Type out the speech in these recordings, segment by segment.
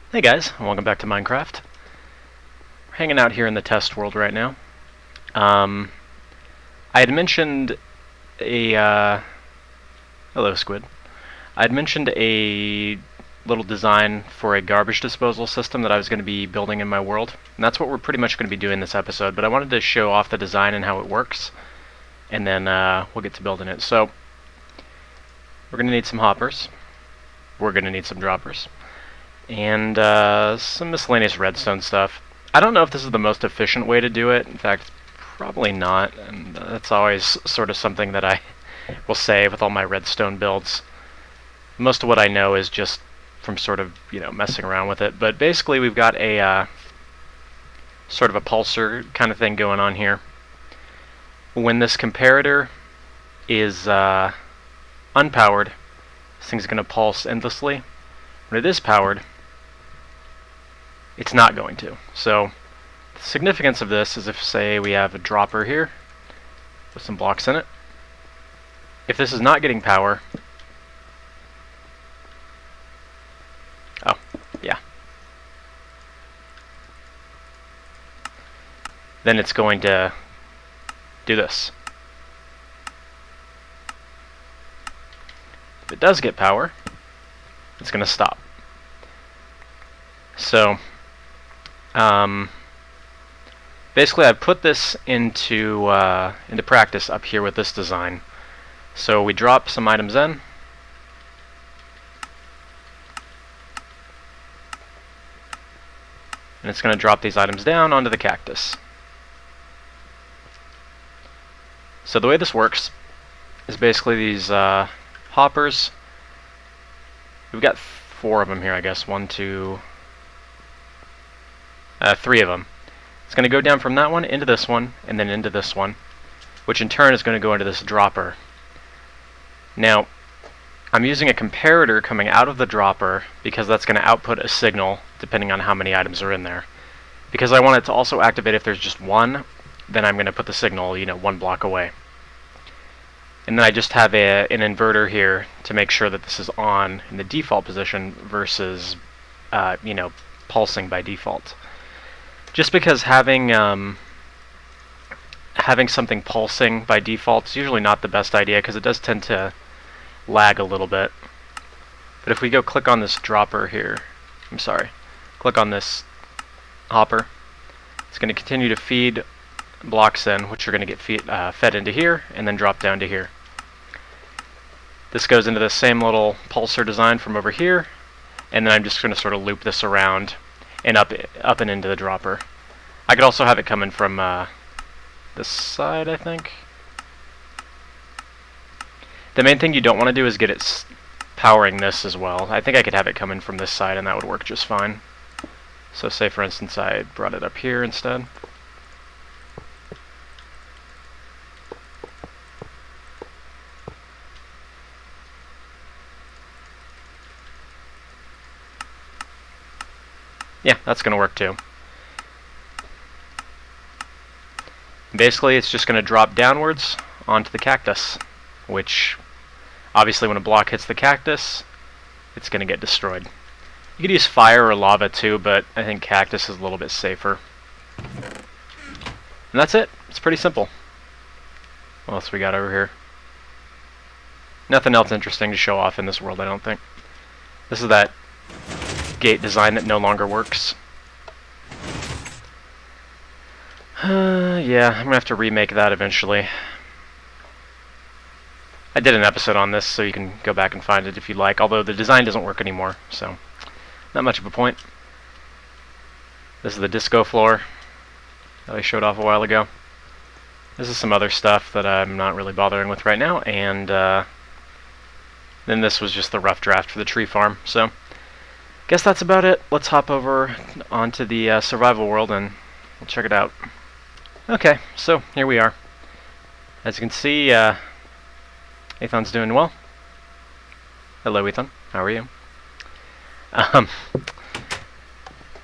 Hey guys, and welcome back to Minecraft. We're hanging out here in the test world right now. I had mentioned a, hello Squid. I had mentioned a little design for a garbage disposal system that I was going to be building in my world. And that's what we're pretty much going to be doing this episode, but I wanted to show off the design and how it works, and then we'll get to building it. So, we're going to need some hoppers. We're going to need some droppers. And some miscellaneous redstone stuff. I don't know if this is the most efficient way to do it. In fact, probably not. And that's always sort of something that I will say with all my redstone builds. Most of what I know is just from sort of, messing around with it. But basically we've got a sort of a pulsar kind of thing going on here. When this comparator is unpowered, this thing's going to pulse endlessly. When it is powered, it's not going to. So the significance of this is if, say, we have a dropper here with some blocks in it. If this is not getting power, then it's going to do this. If it does get power, it's going to stop. So basically I've put this into practice up here with this design. So we drop some items in. And it's going to drop these items down onto the cactus. So the way this works is basically these hoppers. We've got 4 of them here, I guess. 1, 2, 3 of them. It's going to go down from that one into this one, and then into this one, which in turn is going to go into this dropper. Now, I'm using a comparator coming out of the dropper because that's going to output a signal depending on how many items are in there. Because I want it to also activate if there's just one, then I'm going to put the signal, 1 block away. And then I just have an inverter here to make sure that this is on in the default position versus, pulsing by default. Just because having something pulsing by default is usually not the best idea because it does tend to lag a little bit. But if we go click on this dropper here, click on this hopper, it's going to continue to feed blocks in, which are going to get fed into here and then drop down to here. This goes into the same little pulsar design from over here, and then I'm just going to sort of loop this around and up and into the dropper. I could also have it coming from this side, I think. The main thing you don't want to do is get it powering this as well. I think I could have it coming from this side and that would work just fine. So say for instance I brought it up here instead. Yeah, that's going to work too. Basically, it's just going to drop downwards onto the cactus, which obviously when a block hits the cactus, it's going to get destroyed. You could use fire or lava too, but I think cactus is a little bit safer. And that's it. It's pretty simple. What else we got over here? Nothing else interesting to show off in this world, I don't think. This is that gate design that no longer works. Yeah, I'm gonna have to remake that eventually. I did an episode on this, so you can go back and find it if you like, although the design doesn't work anymore, so not much of a point. This is the disco floor that I showed off a while ago. This is some other stuff that I'm not really bothering with right now, and then this was just the rough draft for the tree farm, so guess that's about it. Let's hop over onto the survival world and we'll check it out. Okay, so here we are. As you can see, Ethan's doing well. Hello, Ethan. How are you?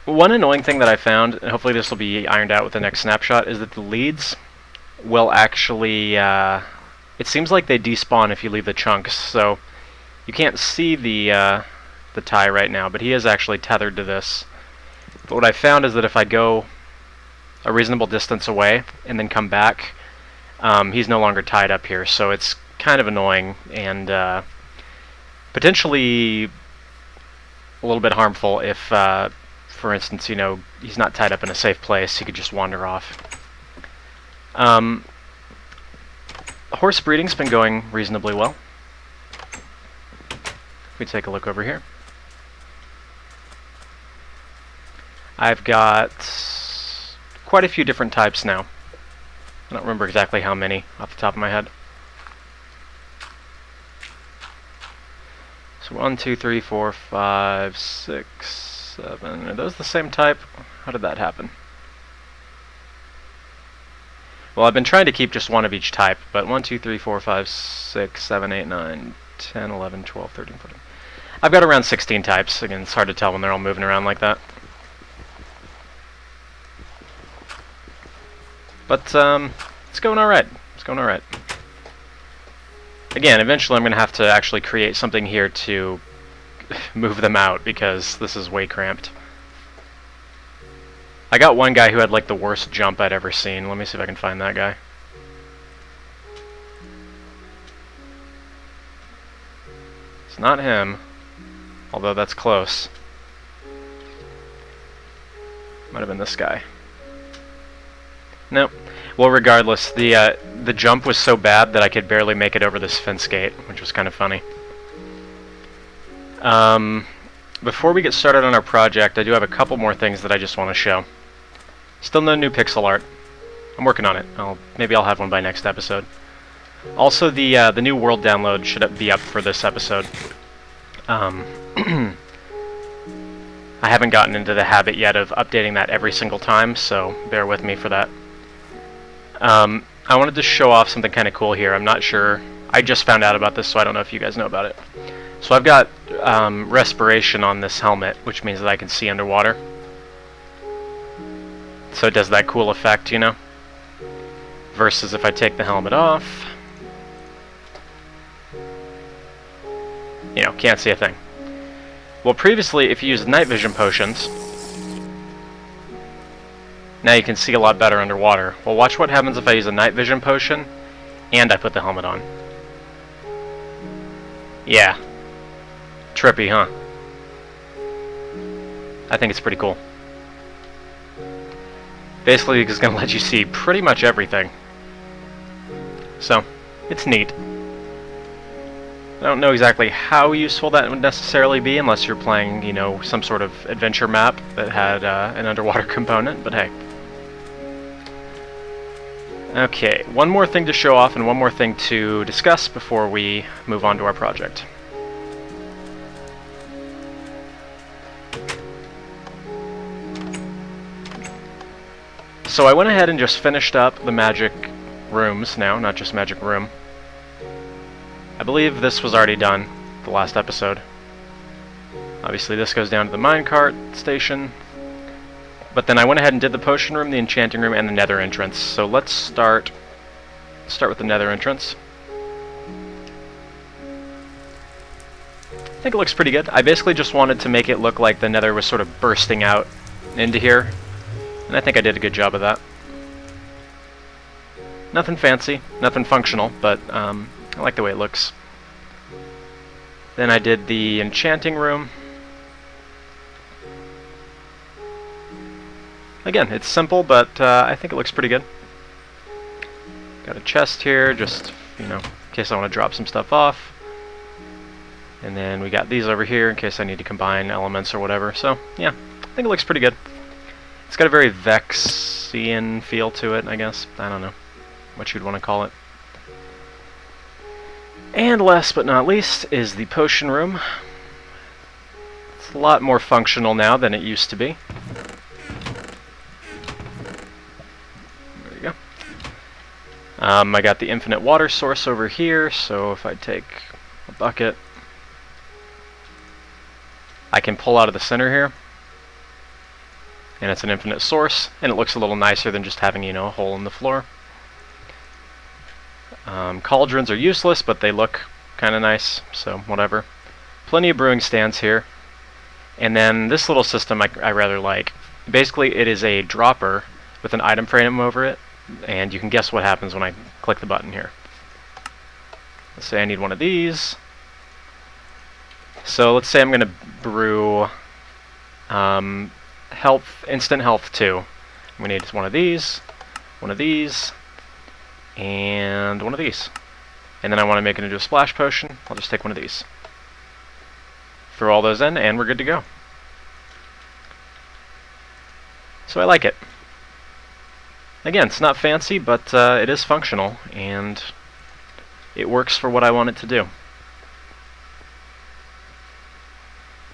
One annoying thing that I found, and hopefully this will be ironed out with the next snapshot, is that the leads will actually, it seems like they despawn if you leave the chunks, so you can't see the the tie right now, but he is actually tethered to this. But what I found is that if I go a reasonable distance away and then come back, he's no longer tied up here, so it's kind of annoying and potentially a little bit harmful if, for instance, you know, he's not tied up in a safe place, he could just wander off. Horse breeding's been going reasonably well. If we take a look over here, I've got quite a few different types now. I don't remember exactly how many off the top of my head. So 1, 2, 3, 4, 5, 6, 7. Are those the same type? How did that happen? Well, I've been trying to keep just one of each type, but 1, 2, 3, 4, 5, 6, 7, 8, 9, 10, 11, 12, 13, 14. I've got around 16 types. Again, it's hard to tell when they're all moving around like that. But it's going alright. It's going alright. Again, eventually I'm going to have to actually create something here to move them out, because this is way cramped. I got one guy who had like the worst jump I'd ever seen. Let me see if I can find that guy. It's not him, although that's close. Might have been this guy. Nope. Well, regardless, the jump was so bad that I could barely make it over this fence gate, which was kind of funny. Before we get started on our project, I do have a couple more things that I just want to show. Still no new pixel art. I'm working on it. Maybe I'll have one by next episode. Also, the new world download should be up for this episode. I haven't gotten into the habit yet of updating that every single time, so bear with me for that. I wanted to show off something kind of cool here. I'm not sure. I just found out about this, so I don't know if you guys know about it. So I've got respiration on this helmet, which means that I can see underwater. So it does that cool effect, you know? Versus if I take the helmet off, you know, can't see a thing. Well, previously, if you used night vision potions, now you can see a lot better underwater. Well, watch what happens if I use a night vision potion and I put the helmet on. Yeah. Trippy, huh? I think it's pretty cool. Basically, it's going to let you see pretty much everything. So, it's neat. I don't know exactly how useful that would necessarily be unless you're playing, you know, some sort of adventure map that had an underwater component, but hey. Okay, one more thing to show off and one more thing to discuss before we move on to our project. So I went ahead and just finished up the magic rooms now, not just magic room. I believe this was already done, the last episode. Obviously this goes down to the minecart station. But then I went ahead and did the potion room, the enchanting room, and the nether entrance. So let's start with the nether entrance. I think it looks pretty good. I basically just wanted to make it look like the nether was sort of bursting out into here. And I think I did a good job of that. Nothing fancy, nothing functional, but I like the way it looks. Then I did the enchanting room. Again, it's simple, but I think it looks pretty good. Got a chest here, just, you know, in case I want to drop some stuff off. And then we got these over here in case I need to combine elements or whatever. So, yeah, I think it looks pretty good. It's got a very Vexian feel to it, I guess. I don't know what you'd want to call it. And last but not least is the potion room. It's a lot more functional now than it used to be. There you go. I got the infinite water source over here, so if I take a bucket, I can pull out of the center here. And it's an infinite source, and it looks a little nicer than just having, you know, a hole in the floor. Cauldrons are useless, but they look kind of nice, so whatever. Plenty of brewing stands here. And then this little system I rather like. Basically, it is a dropper with an item frame over it, and you can guess what happens when I click the button here. Let's say I need one of these. So let's say I'm going to brew instant health 2. I'm going to need one of these, and one of these. And then I want to make it into a splash potion. I'll just take one of these. Throw all those in, and we're good to go. So I like it. Again, it's not fancy, but it is functional, and it works for what I want it to do.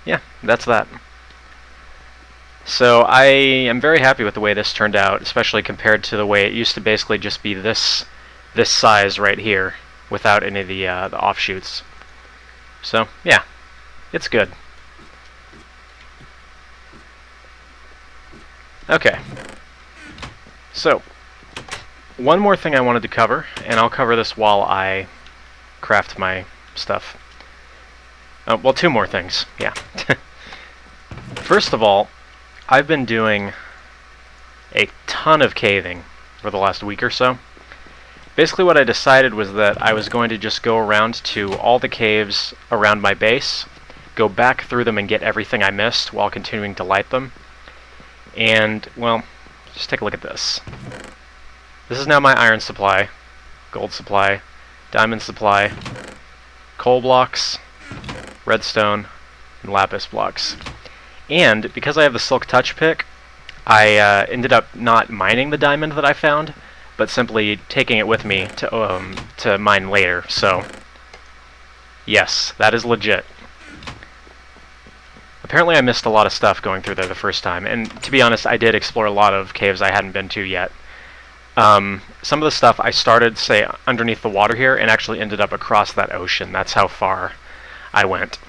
Yeah, that's that. So I am very happy with the way this turned out, especially compared to the way it used to basically just be this size right here, without any of the offshoots. So yeah, it's good. Okay. So one more thing I wanted to cover, and I'll cover this while I craft my stuff. Well, two more things. Yeah. First of all, I've been doing a ton of caving for the last week or so. Basically what I decided was that I was going to just go around to all the caves around my base, go back through them and get everything I missed while continuing to light them. And, well, just take a look at this. This is now my iron supply, gold supply, diamond supply, coal blocks, redstone, and lapis blocks. And because I have the silk touch pick, I ended up not mining the diamond that I found, but simply taking it with me to mine later. So yes, that is legit. Apparently I missed a lot of stuff going through there the first time, and to be honest, I did explore a lot of caves I hadn't been to yet. Some of the stuff I started, say, underneath the water here, and actually ended up across that ocean. That's how far I went.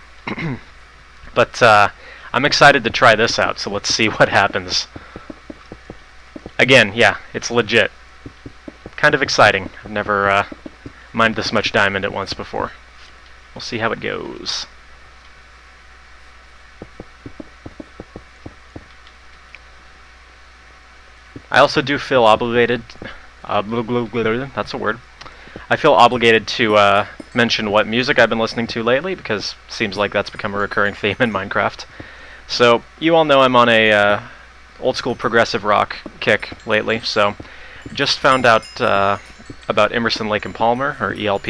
But I'm excited to try this out, so let's see what happens. Again, yeah, it's legit. Kind of exciting. I've never mined this much diamond at once before. We'll see how it goes. I also do feel obligated, that's a word. I feel obligated to mention what music I've been listening to lately, because it seems like that's become a recurring theme in Minecraft. So, you all know I'm on a old school progressive rock kick lately, so just found out about Emerson, Lake and Palmer, or ELP.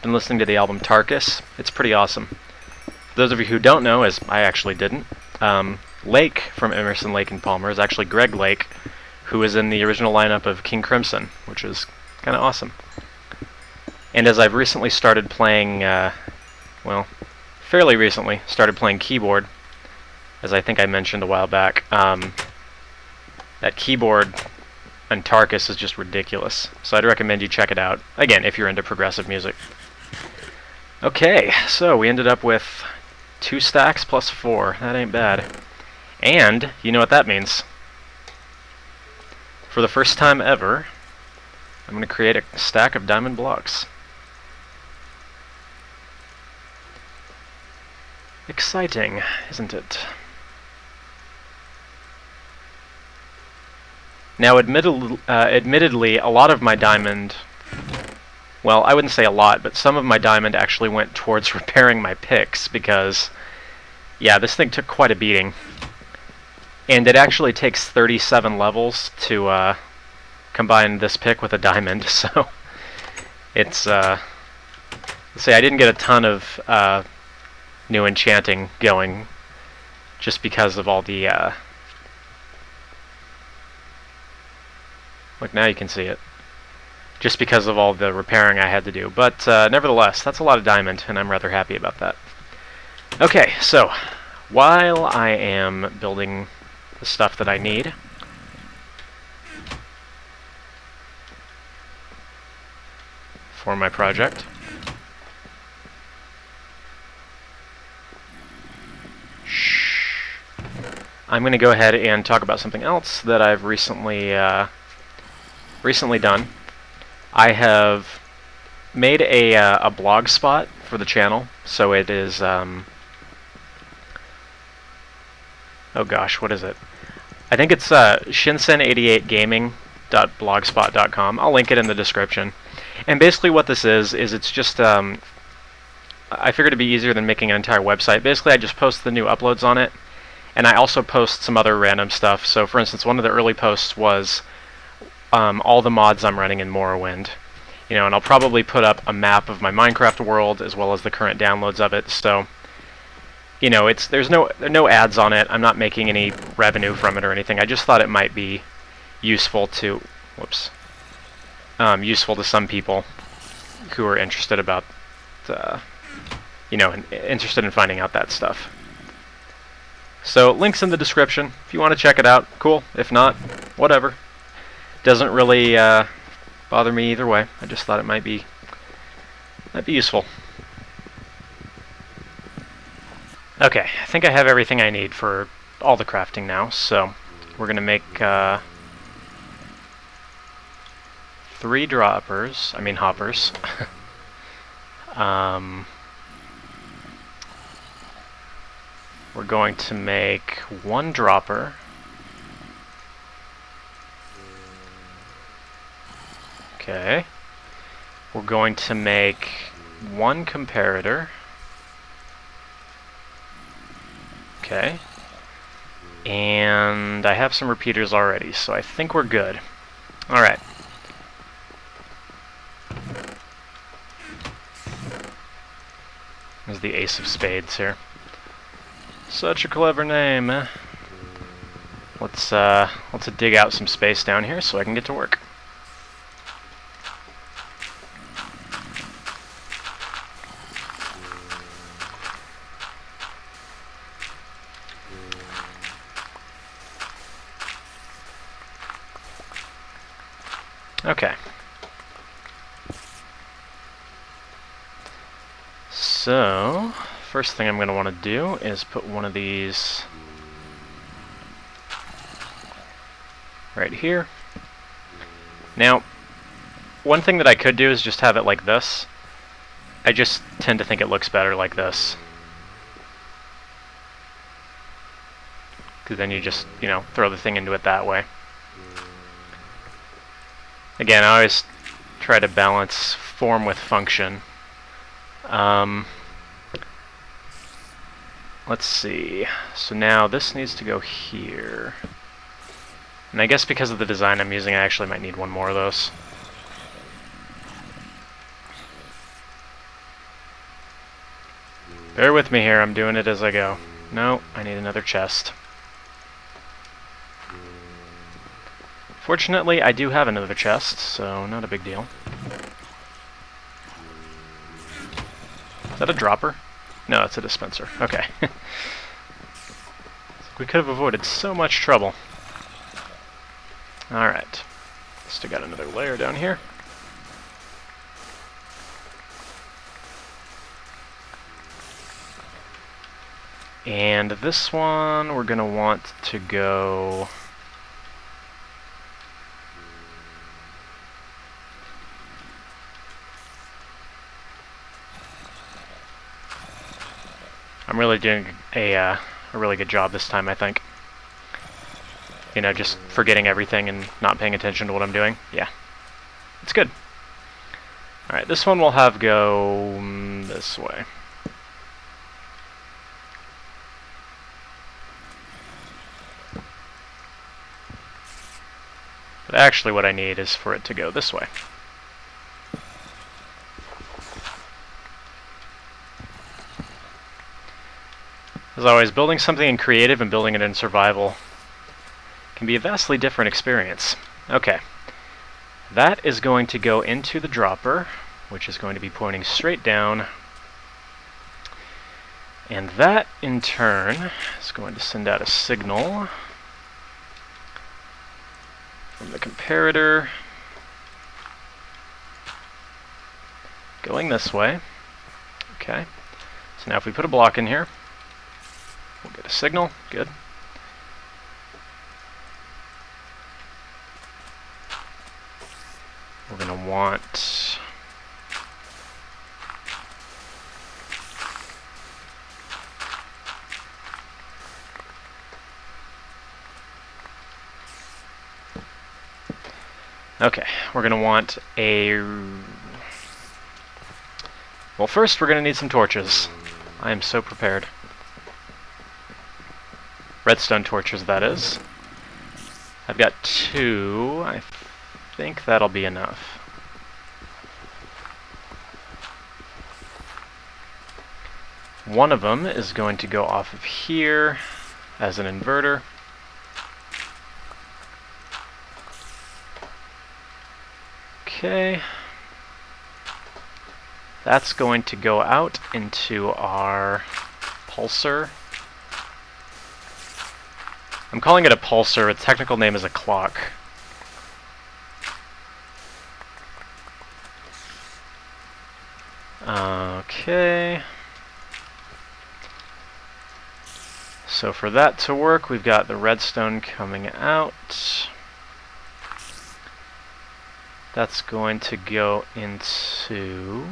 Been listening to the album Tarkus. It's pretty awesome. For those of you who don't know, as I actually didn't, Lake from Emerson, Lake and Palmer is actually Greg Lake, who is in the original lineup of King Crimson, which is kind of awesome. And as I've recently started playing, well, fairly recently, started playing keyboard, as I think I mentioned a while back, that keyboard on Tarkus is just ridiculous. So I'd recommend you check it out, again, if you're into progressive music. Okay, so we ended up with 2 stacks plus 4. That ain't bad. And, you know what that means. For the first time ever, I'm going to create a stack of diamond blocks. Exciting, isn't it? Now, admittedly, a lot of my diamond, well, I wouldn't say a lot, but some of my diamond actually went towards repairing my picks, because, yeah, this thing took quite a beating. And it actually takes 37 levels to combine this pick with a diamond, so it's, let's say I didn't get a ton of new enchanting going just because of all the, look, now you can see it, just because of all the repairing I had to do. But nevertheless, that's a lot of diamond, and I'm rather happy about that. Okay, so while I am building the stuff that I need, for my project, I'm going to go ahead and talk about something else that I've recently done. I have made a blog spot for the channel, so it is Oh gosh, what is it? I think it's shinsen88gaming.blogspot.com. I'll link it in the description. And basically what this is it's just, I figured it'd be easier than making an entire website. Basically, I just post the new uploads on it, and I also post some other random stuff. So for instance, one of the early posts was all the mods I'm running in Morrowind. And I'll probably put up a map of my Minecraft world as well as the current downloads of it. So, there's no ads on it. I'm not making any revenue from it or anything. I just thought it might be useful to, useful to some people who are interested about, interested in finding out that stuff. So, links in the description. If you want to check it out, cool. If not, whatever. Doesn't really bother me either way. I just thought it might be useful. Okay, I think I have everything I need for all the crafting now, so we're gonna make 3 hoppers. We're going to make 1 dropper. Okay. We're going to make 1 comparator. Okay. And I have some repeaters already, so I think we're good. Alright. There's the Ace of Spades here. Such a clever name. Let's dig out some space down here so I can get to work. Okay. So, first thing I'm going to want to do is put one of these right here. Now, one thing that I could do is just have it like this. I just tend to think it looks better like this. Because then you just, throw the thing into it that way. Again, I always try to balance form with function. Let's see. So now this needs to go here. And I guess because of the design I'm using, I actually might need 1 more of those. Bear with me here, I'm doing it as I go. No, I need another chest. Fortunately, I do have another chest, so not a big deal. Is that a dropper? No, it's a dispenser. Okay. We could have avoided so much trouble. Alright. Still got another layer down here. And this one, we're going to want to go... I'm really doing a really good job this time, I think. Just forgetting everything and not paying attention to what I'm doing. Yeah, it's good. Alright, this one we'll have go this way. But actually what I need is for it to go this way. As always, building something in creative and building it in survival can be a vastly different experience. Okay. That is going to go into the dropper, which is going to be pointing straight down. And that, in turn, is going to send out a signal from the comparator going this way. Okay. So now if we put a block in here, we'll get a signal. Good. We're going to want Okay, we're going to want a... Well, first we're going to need some torches. I am so prepared. Redstone torches, that is. I've got 2. I think that'll be enough. One of them is going to go off of here as an inverter. Okay. That's going to go out into our pulsar. I'm calling it a pulsar. Its technical name is a clock. Okay. So for that to work, we've got the redstone coming out. That's going to go into...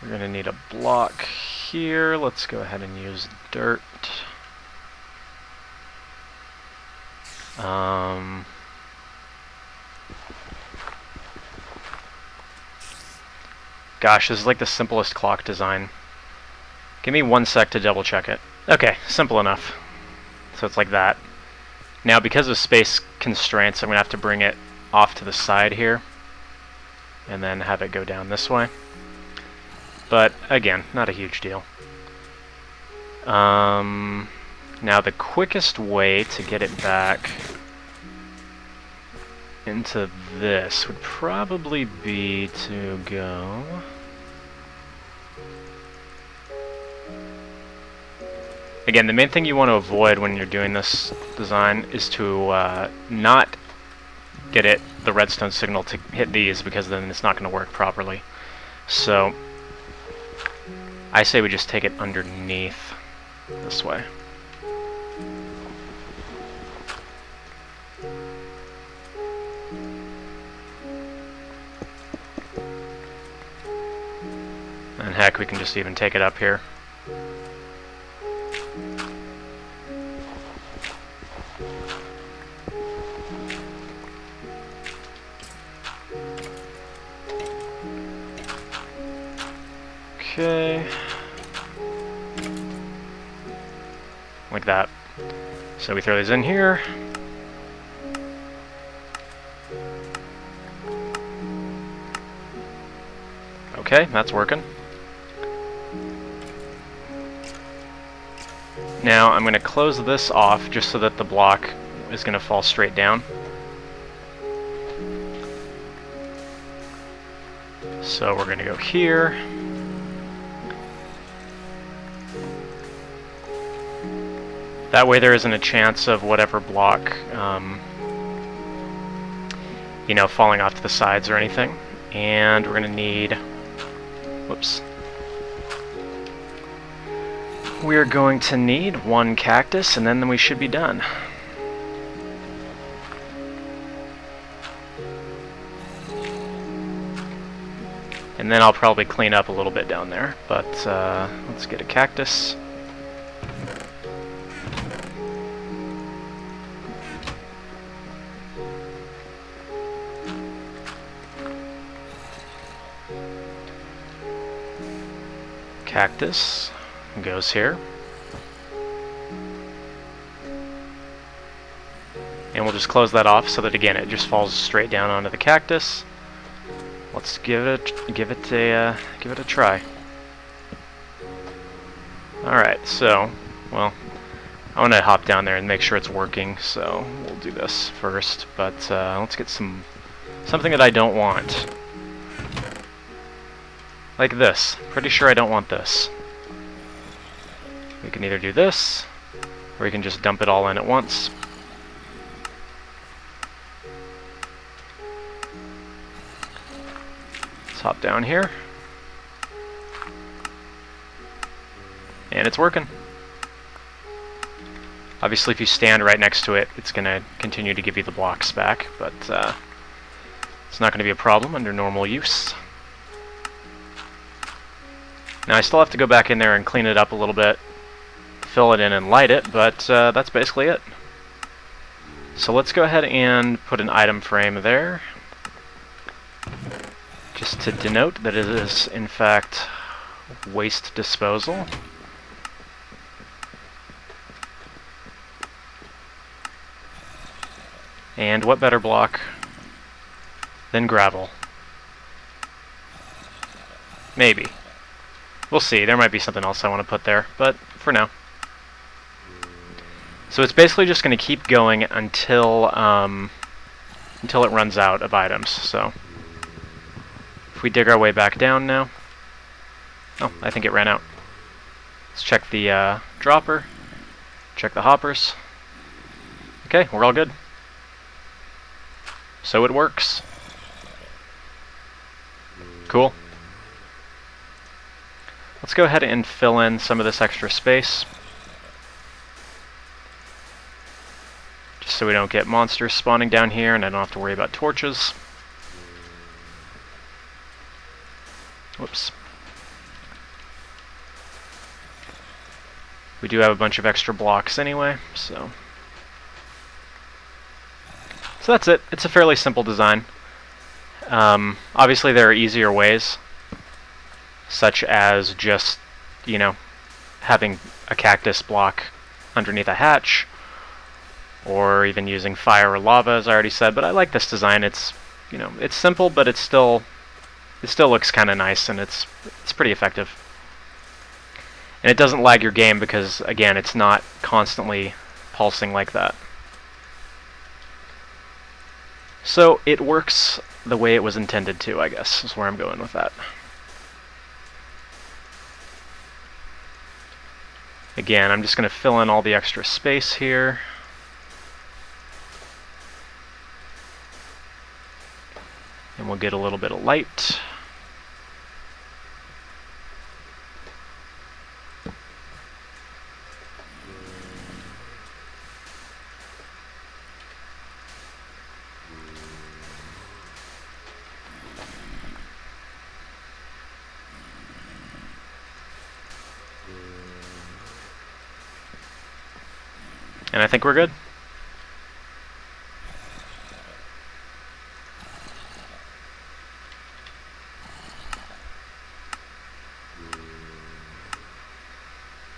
We're going to need a block here. Let's go ahead and use dirt. Gosh, this is like the simplest clock design. Give me 1 sec to double check it. Okay, simple enough. So it's like that. Now, because of space constraints, I'm going to have to bring it off to the side here, and then have it go down this way. But, again, not a huge deal. Now, the quickest way to get it back into this would probably be to go... Again, the main thing you want to avoid when you're doing this design is to not get the redstone signal to hit these, because then it's not going to work properly. So, I say we just take it underneath this way. And heck, we can just even take it up here. Okay. Like that. So we throw these in here. Okay, that's working. Now I'm going to close this off just so that the block is going to fall straight down. So we're going to go here. That way there isn't a chance of whatever block, you know, falling off to the sides or anything. And we're going to need... Whoops. We're going to need 1 cactus, and then we should be done. And then I'll probably clean up a little bit down there, but let's get a cactus. Cactus goes here. And we'll just close that off so that, again, it just falls straight down onto the cactus. Let's give it a try. Alright, so, well, I want to hop down there and make sure it's working, so we'll do this first, but let's get something that I don't want. Like this. Pretty sure I don't want this. We can either do this, or we can just dump it all in at once. Let's hop down here. And it's working. Obviously, if you stand right next to it, it's going to continue to give you the blocks back, but it's not going to be a problem under normal use. Now I still have to go back in there and clean it up a little bit, fill it in and light it, but that's basically it. So let's go ahead and put an item frame there, just to denote that it is in fact waste disposal. And what better block than gravel? Maybe. We'll see. There might be something else I want to put there, but for now. So it's basically just going to keep going until it runs out of items. So if we dig our way back down now. Oh, I think it ran out. Let's check the dropper. Check the hoppers. Okay, we're all good. So it works. Cool. Let's go ahead and fill in some of this extra space, just so we don't get monsters spawning down here and I don't have to worry about torches. Whoops. We do have a bunch of extra blocks anyway, so that's it. It's a fairly simple design. Obviously there are easier ways, such as just, you know, having a cactus block underneath a hatch, or even using fire or lava, as I already said. But I like this design. It's, you know, it's simple, but it still looks kind of nice, and it's pretty effective. And it doesn't lag your game because, again, it's not constantly pulsing like that. So it works the way it was intended to, I guess, is where I'm going with that. Again, I'm just going to fill in all the extra space here. And we'll get a little bit of light. And I think we're good.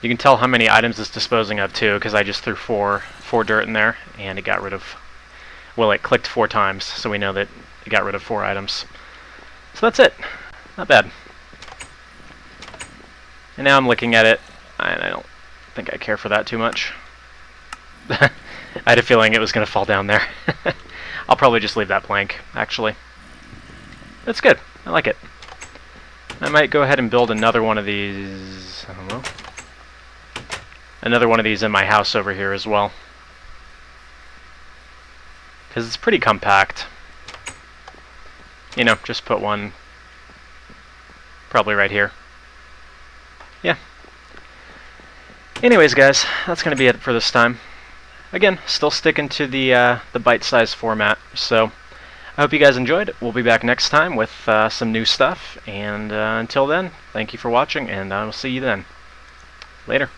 You can tell how many items it's disposing of too, because I just threw four dirt in there, and it got rid of, well, it clicked 4 times, so we know that it got rid of 4 items. So that's it. Not bad. And now I'm looking at it, and I don't think I care for that too much. I had a feeling it was going to fall down there. I'll probably just leave that blank, actually. That's good. I like it. I might go ahead and build another one of these, I don't know. Another one of these in my house over here as well. Because it's pretty compact. You know, just put one probably right here. Yeah. Anyways, guys, that's going to be it for this time. Again, still sticking to the bite-sized format. So I hope you guys enjoyed. We'll be back next time with some new stuff. And until then, thank you for watching, and I'll see you then. Later.